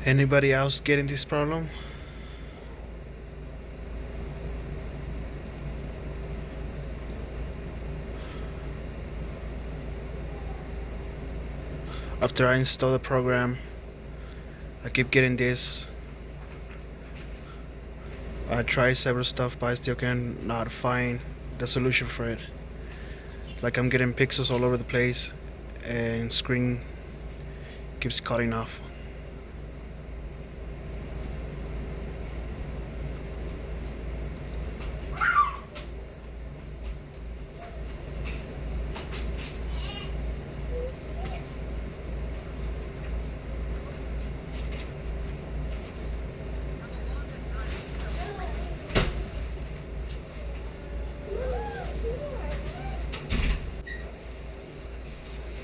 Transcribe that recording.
Anybody else getting this problem? After I install the program, I keep getting this. I try several stuff, but I still cannot find the solution for it. It's like I'm getting pixels all over the place and screen keeps cutting off.